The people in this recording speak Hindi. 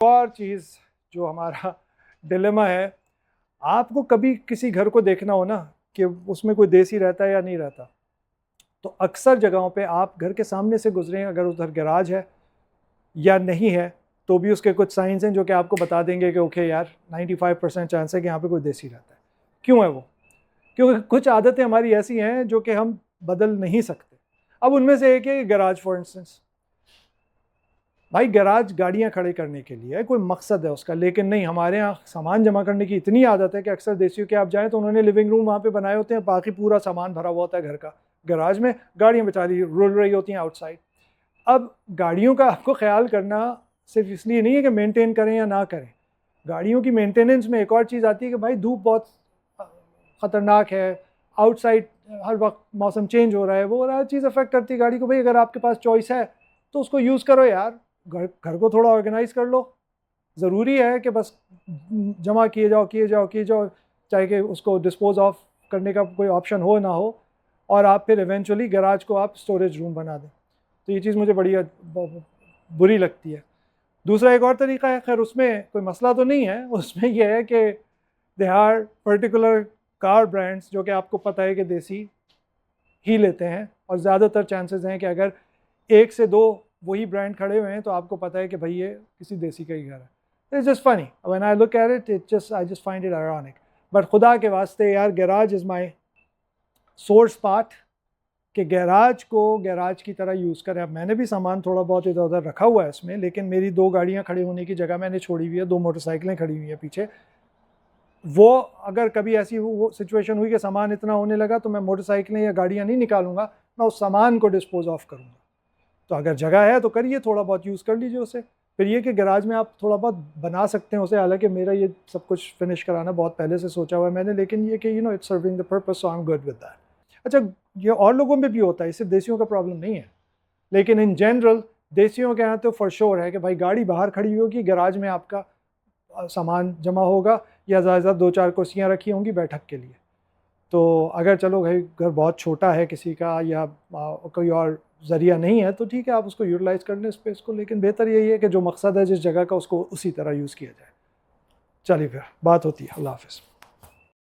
और चीज़ जो हमारा डिलेमा है, आपको कभी किसी घर को देखना हो ना कि उसमें कोई देसी रहता है या नहीं रहता, तो अक्सर जगहों पे आप घर के सामने से गुजरें, अगर उधर गैराज है या नहीं है तो भी उसके कुछ साइंस हैं जो कि आपको बता देंगे कि ओके यार 95% चांस है कि यहाँ पे कोई देसी रहता है। क्यों है वो? क्योंकि कुछ आदतें हमारी ऐसी हैं जो कि हम बदल नहीं सकते। अब उनमें से एक है गैराज। फॉर इंस्टेंस, भाई गैराज गाड़ियाँ खड़ी करने के लिए कोई मकसद है उसका, लेकिन नहीं, हमारे यहाँ सामान जमा करने की इतनी आदत है कि अक्सर देसियों के आप जाएँ तो उन्होंने लिविंग रूम वहाँ पे बनाए होते हैं, बाकी पूरा सामान भरा हुआ होता है घर का। गैराज में गाड़ियाँ बेचारी रुल रही होती हैं आउटसाइड। अब गाड़ियों का आपको ख्याल करना सिर्फ इसलिए नहीं है कि मेंटेन करें या ना करें, गाड़ियों की मेंटेनेंस में एक और चीज़ आती है कि भाई धूप बहुत ख़तरनाक है, आउटसाइड हर वक्त मौसम चेंज हो रहा है, वो हर चीज़ अफेक्ट करती है गाड़ी को। भाई अगर आपके पास चॉइस है तो उसको यूज़ करो यार, घर को थोड़ा ऑर्गेनाइज कर लो। ज़रूरी है कि बस जमा किए जाओ, चाहे कि उसको डिस्पोज ऑफ करने का कोई ऑप्शन हो ना हो, और आप फिर इवेंचुअली गैराज को आप स्टोरेज रूम बना दें। तो ये चीज़ मुझे बड़ी बुरी लगती है। दूसरा एक और तरीका है, खैर उसमें कोई मसला तो नहीं है, उसमें यह है कि they are particular car brands जो कि आपको पता है कि देसी ही लेते हैं, और ज़्यादातर चांसेस हैं कि अगर एक से दो वही ब्रांड खड़े हुए हैं तो आपको पता है कि भाई ये किसी देसी का ही घर है। It's just funny when I look at it, I just find it ironic. But खुदा के वास्ते यार, garage is my source part, कि गैराज को गैराज की तरह यूज़ करें। अब मैंने भी सामान थोड़ा बहुत इधर उधर रखा हुआ है इसमें, लेकिन मेरी 2 गाड़ियाँ खड़ी होने की जगह मैंने छोड़ी हुई है, 2 मोटरसाइकिलें खड़ी हुई हैं पीछे। वो अगर कभी ऐसी वो सिचुएशन हुई कि सामान इतना होने लगा तो मैं मोटरसाइकिलें या गाड़ियाँ नहीं निकालूंगा, मैं उस सामान को डिस्पोज ऑफ करूँगा। तो अगर जगह है तो करिए, थोड़ा बहुत यूज़ कर लीजिए उसे। फिर ये कि गैराज में आप थोड़ा बहुत बना सकते हैं उसे, हालांकि मेरा ये सब कुछ फिनिश कराना बहुत पहले से सोचा हुआ है मैंने, लेकिन ये कि it's serving the purpose, so I am good with that. अच्छा, ये और लोगों में भी होता है, सिर्फ देसियों का प्रॉब्लम नहीं है, लेकिन इन जनरल देसियों के यहाँ तो फॉर श्योर है कि भाई गाड़ी बाहर खड़ी होगी, गैराज में आपका सामान जमा होगा, या ज़्यादा 2-4 कुर्सियाँ रखी होंगी बैठक के लिए। तो अगर चलो भाई घर बहुत छोटा है किसी का, या कोई और ज़रिया नहीं है, तो ठीक है, आप उसको यूटिलाइज़ कर लें स्पेस को, लेकिन बेहतर यही है कि जो मकसद है जिस जगह का, उसको उसी तरह यूज़ किया जाए। चलिए फिर बात होती है। अल्लाह हाफ़िज़।